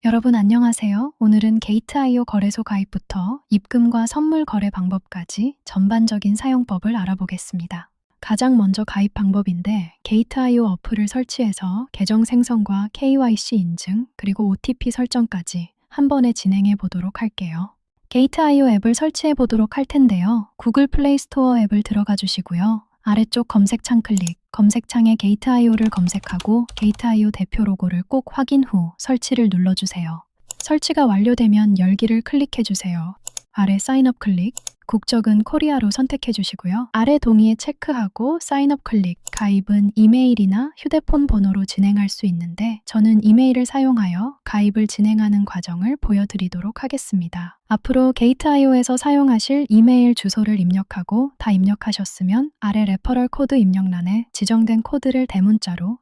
여러분 안녕하세요. 오늘은 게이트.io 거래소 가입부터 입금과 선물 거래 방법까지 전반적인 사용법을 알아보겠습니다. 가장 먼저 가입 방법인데 게이트.io 어플을 설치해서 계정 생성과 KYC 인증 그리고 OTP 설정까지 한 번에 진행해 보도록 할게요. 게이트.io 앱을 설치해 보도록 할 텐데요. 구글 플레이 스토어 앱을 들어가 주시고요. 아래쪽 검색창 클릭, 검색창에 게이트.io를 검색하고 게이트.io 대표 로고를 꼭 확인 후 설치를 눌러주세요. 설치가 완료되면 열기를 클릭해주세요. 아래 사인업 클릭, 국적은 코리아로 선택해주시고요. 아래 동의에 체크하고 사인업 클릭, 가입은 이메일이나 휴대폰 번호로 진행할 수 있는데 저는 이메일을 사용하여 가입을 진행하는 과정을 보여드리도록 하겠습니다. 앞으로 게이트.io에서 사용하실 이메일 주소를 입력하고 다 입력하셨으면 아래 레퍼럴 코드 입력란에 지정된 코드를 대문자로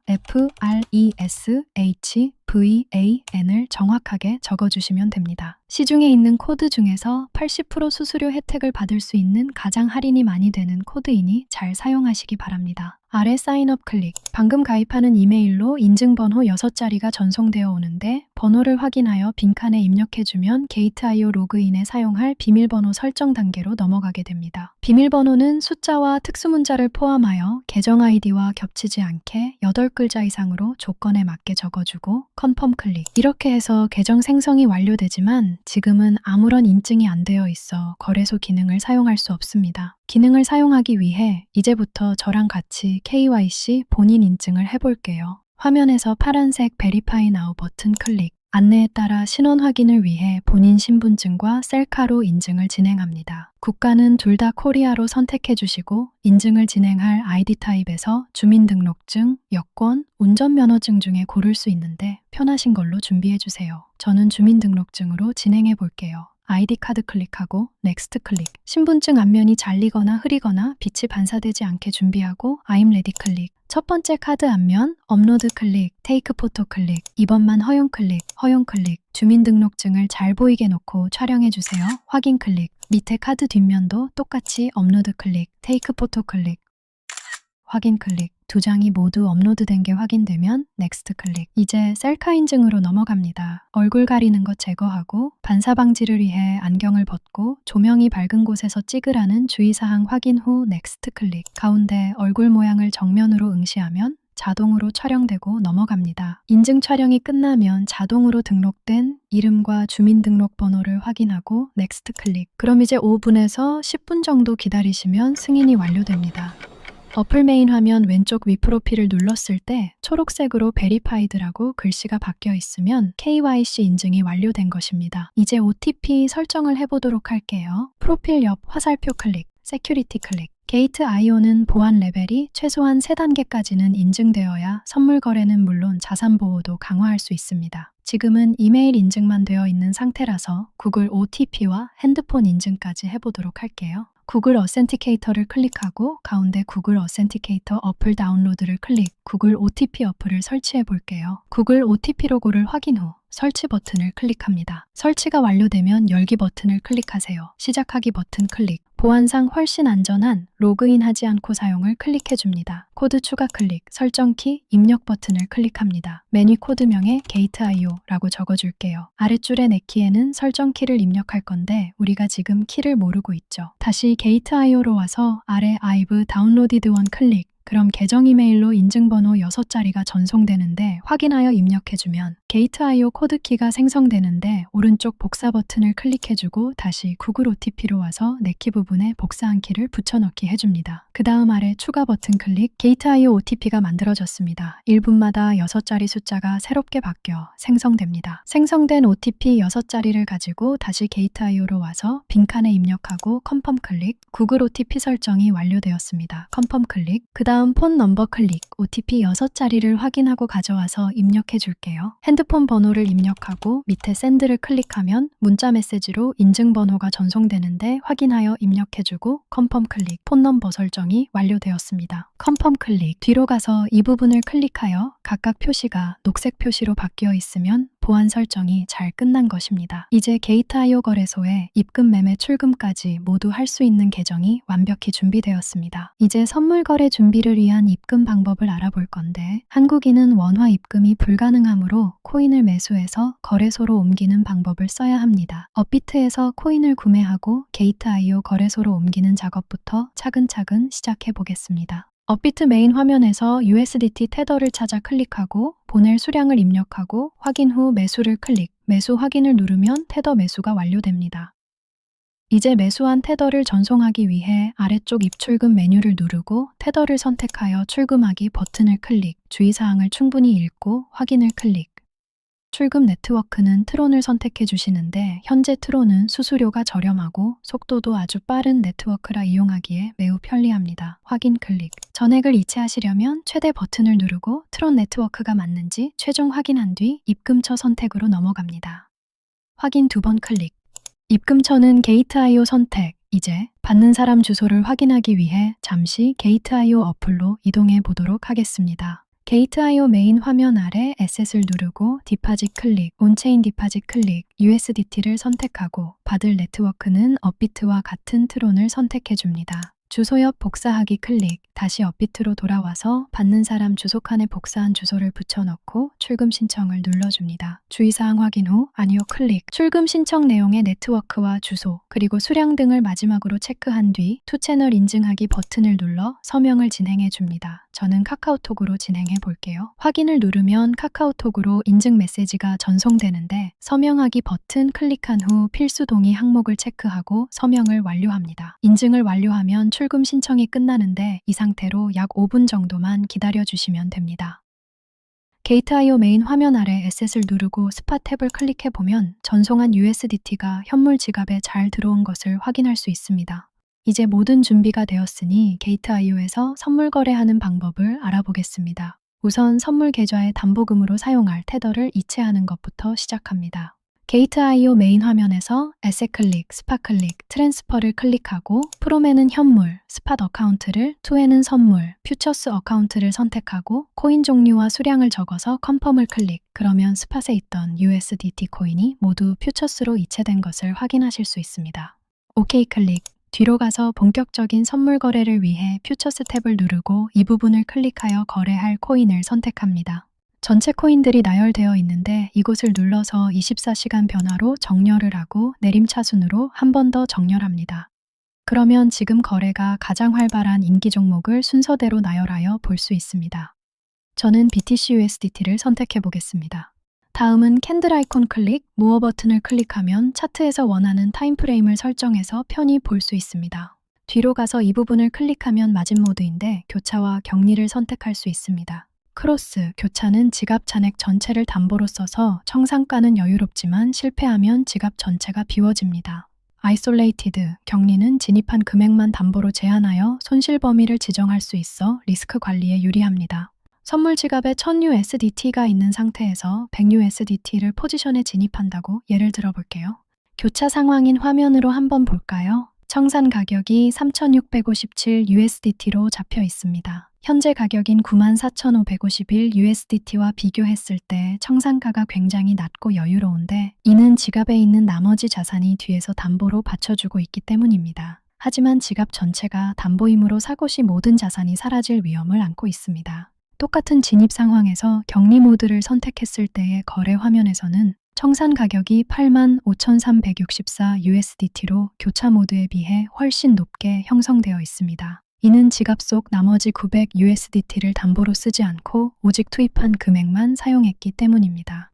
FRESHVAN을 정확하게 적어주시면 됩니다. 시중에 있는 코드 중에서 80% 수수료 혜택을 받을 수 있는 가장 할인이 많이 되는 코드이니 잘 사용하시기 바랍니다. 아래 사인업 클릭, 방금 가입하는 이메일로 인증번호 6자리가 전송되어 오는데 번호를 확인하여 빈칸에 입력해주면 게이트.io 로그인에 사용할 비밀번호 설정 단계로 넘어가게 됩니다. 비밀번호는 숫자와 특수문자를 포함하여 계정 아이디와 겹치지 않게 8글자 이상으로 조건에 맞게 적어주고 컨펌 클릭. 이렇게 해서 계정 생성이 완료되지만 지금은 아무런 인증이 안 되어 있어 거래소 기능을 사용할 수 없습니다. 기능을 사용하기 위해 이제부터 저랑 같이 KYC 본인 인증을 해볼게요. 화면에서 파란색 베리파이 나우 버튼 클릭. 안내에 따라 신원 확인을 위해 본인 신분증과 셀카로 인증을 진행합니다. 국가는 둘 다 코리아로 선택해 주시고 인증을 진행할 아이디 타입에서 주민등록증, 여권, 운전면허증 중에 고를 수 있는데 편하신 걸로 준비해 주세요. 저는 주민등록증으로 진행해 볼게요. 아이디 카드 클릭하고 넥스트 클릭. 신분증 앞면이 잘리거나 흐리거나 빛이 반사되지 않게 준비하고 I'm ready 클릭. 첫 번째 카드 앞면 업로드 클릭, 테이크 포토 클릭, 2번만 허용 클릭, 허용 클릭. 주민등록증을 잘 보이게 놓고 촬영해 주세요. 확인 클릭. 밑에 카드 뒷면도 똑같이 업로드 클릭, 테이크 포토 클릭, 확인 클릭. 두 장이 모두 업로드된 게 확인되면 넥스트 클릭. 이제 셀카 인증으로 넘어갑니다. 얼굴 가리는 것 제거하고 반사 방지를 위해 안경을 벗고 조명이 밝은 곳에서 찍으라는 주의사항 확인 후 넥스트 클릭. 가운데 얼굴 모양을 정면으로 응시하면 자동으로 촬영되고 넘어갑니다. 인증 촬영이 끝나면 자동으로 등록된 이름과 주민등록번호를 확인하고 넥스트 클릭. 그럼 이제 5분에서 10분 정도 기다리시면 승인이 완료됩니다. 어플 메인 화면 왼쪽 위 프로필을 눌렀을 때 초록색으로 베리파이드라고 글씨가 바뀌어 있으면 KYC 인증이 완료된 것입니다. 이제 OTP 설정을 해보도록 할게요. 프로필 옆 화살표 클릭, 세큐리티 클릭. 게이트.io는 보안 레벨이 최소한 3단계까지는 인증되어야 선물 거래는 물론 자산 보호도 강화할 수 있습니다. 지금은 이메일 인증만 되어 있는 상태라서 구글 OTP와 핸드폰 인증까지 해보도록 할게요. 구글 어센티케이터를 클릭하고 가운데 구글 어센티케이터 어플 다운로드를 클릭, 구글 OTP 어플을 설치해 볼게요. 구글 OTP 로고를 확인 후 설치 버튼을 클릭합니다. 설치가 완료되면 열기 버튼을 클릭하세요. 시작하기 버튼 클릭. 보안상 훨씬 안전한 로그인하지 않고 사용을 클릭해 줍니다. 코드 추가 클릭, 설정키, 입력 버튼을 클릭합니다. 메뉴 코드명에 게이트.io라고 적어줄게요. 아랫줄의 내 키에는 설정키를 입력할 건데 우리가 지금 키를 모르고 있죠. 다시 게이트.io로 와서 아래 I've downloaded one 클릭. 그럼 계정 이메일로 인증번호 6자리가 전송되는데 확인하여 입력해주면 게이트.io 코드키가 생성되는데 오른쪽 복사 버튼을 클릭해주고 다시 구글 OTP로 와서 내 키 부분에 복사한 키를 붙여넣기 해줍니다. 그 다음 아래 추가 버튼 클릭, 게이트.io OTP가 만들어졌습니다. 1분마다 6자리 숫자가 새롭게 바뀌어 생성됩니다. 생성된 OTP 6자리를 가지고 다시 게이트.io로 와서 빈칸에 입력하고 컨펌 클릭, 구글 OTP 설정이 완료되었습니다. 컨펌 클릭, 그 다음 폰 넘버 클릭, OTP 6자리를 확인하고 가져와서 입력해 줄게요. 핸드폰 번호를 입력하고 밑에 샌드를 클릭하면 문자 메시지로 인증번호가 전송되는데 확인하여 입력해주고 컨펌 클릭, 폰 넘버 설정이 완료되었습니다. 컨펌 클릭, 뒤로 가서 이 부분을 클릭하여 각각 표시가 녹색 표시로 바뀌어 있으면 보안 설정이 잘 끝난 것입니다. 이제 게이트.io 거래소에 입금, 매매, 출금까지 모두 할 수 있는 계정이 완벽히 준비되었습니다. 이제 선물 거래 준비를 위한 입금 방법을 알아볼 건데 한국인은 원화 입금이 불가능하므로 코인을 매수해서 거래소로 옮기는 방법을 써야 합니다. 업비트에서 코인을 구매하고 게이트.io 거래소로 옮기는 작업부터 차근차근 시작해 보겠습니다. 업비트 메인 화면에서 USDT 테더를 찾아 클릭하고 보낼 수량을 입력하고 확인 후 매수를 클릭, 매수 확인을 누르면 테더 매수가 완료됩니다. 이제 매수한 테더를 전송하기 위해 아래쪽 입출금 메뉴를 누르고 테더를 선택하여 출금하기 버튼을 클릭, 주의사항을 충분히 읽고 확인을 클릭. 출금 네트워크는 트론을 선택해 주시는데 현재 트론은 수수료가 저렴하고 속도도 아주 빠른 네트워크라 이용하기에 매우 편리합니다. 확인 클릭. 전액을 이체하시려면 최대 버튼을 누르고 트론 네트워크가 맞는지 최종 확인한 뒤 입금처 선택으로 넘어갑니다. 확인 2번 클릭. 입금처는 게이트.io 선택. 이제 받는 사람 주소를 확인하기 위해 잠시 게이트.io 어플로 이동해 보도록 하겠습니다. 게이트.io 메인 화면 아래 에셋을 누르고 디파짓 클릭, 온체인 디파짓 클릭, USDT를 선택하고 받을 네트워크는 업비트와 같은 트론을 선택해 줍니다. 주소 옆 복사하기 클릭, 다시 업비트로 돌아와서 받는 사람 주소 칸에 복사한 주소를 붙여넣고 출금 신청을 눌러줍니다. 주의사항 확인 후 아니요 클릭, 출금 신청 내용의 네트워크와 주소, 그리고 수량 등을 마지막으로 체크한 뒤 투채널 인증하기 버튼을 눌러 서명을 진행해 줍니다. 저는 카카오톡으로 진행해 볼게요. 확인을 누르면 카카오톡으로 인증 메시지가 전송되는데 서명하기 버튼 클릭한 후 필수 동의 항목을 체크하고 서명을 완료합니다. 인증을 완료하면 출금 신청이 끝나는데 이 상태로 약 5분 정도만 기다려 주시면 됩니다. 게이트.io 메인 화면 아래 에셋을 누르고 스팟 탭을 클릭해 보면 전송한 USDT가 현물 지갑에 잘 들어온 것을 확인할 수 있습니다. 이제 모든 준비가 되었으니 게이트.io에서 선물 거래하는 방법을 알아보겠습니다. 우선 선물 계좌에 담보금으로 사용할 테더를 이체하는 것부터 시작합니다. 게이트.io 메인 화면에서 에셋 클릭, 스팟 클릭, 트랜스퍼를 클릭하고 프롬에는 현물, 스팟 어카운트를, 투에는 선물, 퓨처스 어카운트를 선택하고 코인 종류와 수량을 적어서 컨펌을 클릭. 그러면 스팟에 있던 USDT 코인이 모두 퓨처스로 이체된 것을 확인하실 수 있습니다. OK 클릭. 뒤로 가서 본격적인 선물 거래를 위해 퓨처스 탭을 누르고 이 부분을 클릭하여 거래할 코인을 선택합니다. 전체 코인들이 나열되어 있는데 이곳을 눌러서 24시간 변화로 정렬을 하고 내림차순으로 한 번 더 정렬합니다. 그러면 지금 거래가 가장 활발한 인기 종목을 순서대로 나열하여 볼 수 있습니다. 저는 BTC/USDT를 선택해 보겠습니다. 다음은 캔들 아이콘 클릭, 모어 버튼을 클릭하면 차트에서 원하는 타임프레임을 설정해서 편히 볼 수 있습니다. 뒤로 가서 이 부분을 클릭하면 마진 모드인데 교차와 격리를 선택할 수 있습니다. 크로스, 교차는 지갑 잔액 전체를 담보로 써서 청산가는 여유롭지만 실패하면 지갑 전체가 비워집니다. 아이솔레이티드, 격리는 진입한 금액만 담보로 제한하여 손실 범위를 지정할 수 있어 리스크 관리에 유리합니다. 선물 지갑에 1000USDT가 있는 상태에서 100USDT를 포지션에 진입한다고 예를 들어 볼게요. 교차 상황인 화면으로 한번 볼까요? 청산 가격이 3,657USDT로 잡혀 있습니다. 현재 가격인 94,551USDT와 비교했을 때 청산가가 굉장히 낮고 여유로운데 이는 지갑에 있는 나머지 자산이 뒤에서 담보로 받쳐주고 있기 때문입니다. 하지만 지갑 전체가 담보이므로 사고시 모든 자산이 사라질 위험을 안고 있습니다. 똑같은 진입 상황에서 격리 모드를 선택했을 때의 거래 화면에서는 청산 가격이 85,364USDT로 교차 모드에 비해 훨씬 높게 형성되어 있습니다. 이는 지갑 속 나머지 900USDT를 담보로 쓰지 않고 오직 투입한 금액만 사용했기 때문입니다.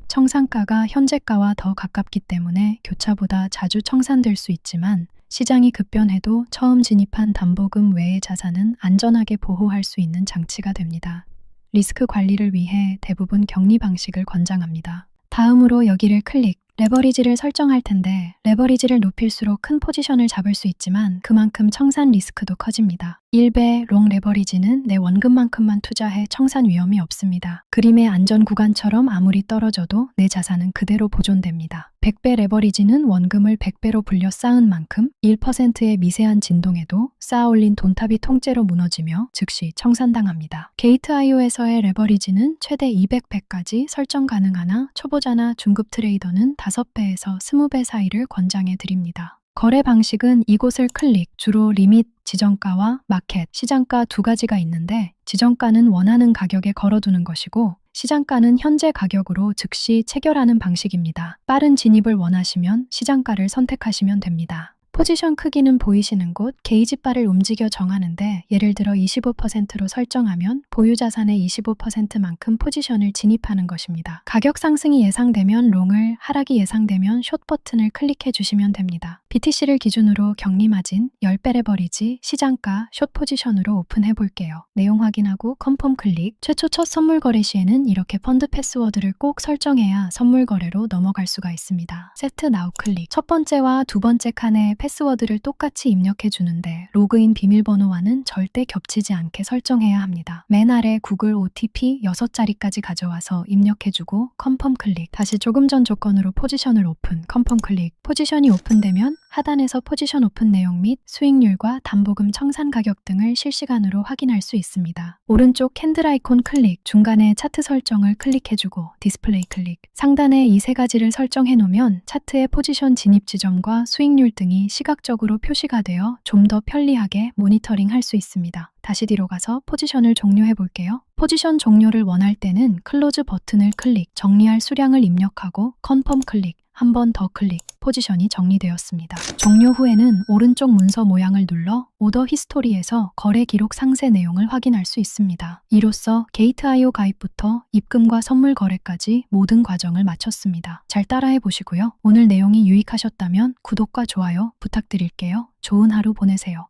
청산가가 현재가와 더 가깝기 때문에 교차보다 자주 청산될 수 있지만 시장이 급변해도 처음 진입한 담보금 외의 자산은 안전하게 보호할 수 있는 장치가 됩니다. 리스크 관리를 위해 대부분 격리 방식을 권장합니다. 다음으로 여기를 클릭, 레버리지를 설정할 텐데 레버리지를 높일수록 큰 포지션을 잡을 수 있지만 그만큼 청산 리스크도 커집니다. 1배 롱 레버리지는 내 원금만큼만 투자해 청산 위험이 없습니다. 그림의 안전 구간처럼 아무리 떨어져도 내 자산은 그대로 보존됩니다. 100배 레버리지는 원금을 100배로 불려 쌓은 만큼 1%의 미세한 진동에도 쌓아올린 돈탑이 통째로 무너지며 즉시 청산당합니다. 게이트.io에서의 레버리지는 최대 200배까지 설정 가능하나 초보자나 중급 트레이더는 5배에서 20배 사이를 권장해 드립니다. 거래 방식은 이곳을 클릭, 주로 리밋, 지정가와 마켓, 시장가 두 가지가 있는데 지정가는 원하는 가격에 걸어두는 것이고 시장가는 현재 가격으로 즉시 체결하는 방식입니다. 빠른 진입을 원하시면 시장가를 선택하시면 됩니다. 포지션 크기는 보이시는 곳 게이지바를 움직여 정하는데 예를 들어 25%로 설정하면 보유 자산의 25%만큼 포지션을 진입하는 것입니다. 가격 상승이 예상되면 롱을, 하락이 예상되면 숏 버튼을 클릭해 주시면 됩니다. BTC를 기준으로 격리 마진, 10배 레버리지, 시장가, 숏 포지션으로 오픈해 볼게요. 내용 확인하고 컨펌 클릭. 최초 첫 선물 거래 시에는 이렇게 펀드 패스워드를 꼭 설정해야 선물 거래로 넘어갈 수가 있습니다. 세트 나우 클릭. 첫 번째와 두 번째 칸에 패스워드를 똑같이 입력해 주는데 로그인 비밀번호와는 절대 겹치지 않게 설정해야 합니다. 맨 아래 구글 OTP 6자리까지 가져와서 입력해 주고 컨펌 클릭. 다시 조금 전 조건으로 포지션을 오픈, 컨펌 클릭. 포지션이 오픈되면 하단에서 포지션 오픈 내용 및 수익률과 담보금 청산 가격 등을 실시간으로 확인할 수 있습니다. 오른쪽 캔들 아이콘 클릭, 중간에 차트 설정을 클릭해주고 디스플레이 클릭. 상단에 이 세 가지를 설정해 놓으면 차트의 포지션 진입 지점과 수익률 등이 시각적으로 표시가 되어 좀 더 편리하게 모니터링 할 수 있습니다. 다시 뒤로 가서 포지션을 종료해 볼게요. 포지션 종료를 원할 때는 클로즈 버튼을 클릭, 정리할 수량을 입력하고 컨펌 클릭, 한 번 더 클릭, 포지션이 정리되었습니다. 종료 후에는 오른쪽 문서 모양을 눌러 오더 히스토리에서 거래 기록 상세 내용을 확인할 수 있습니다. 이로써 게이트.io 가입부터 입금과 선물 거래까지 모든 과정을 마쳤습니다. 잘 따라해 보시고요. 오늘 내용이 유익하셨다면 구독과 좋아요 부탁드릴게요. 좋은 하루 보내세요.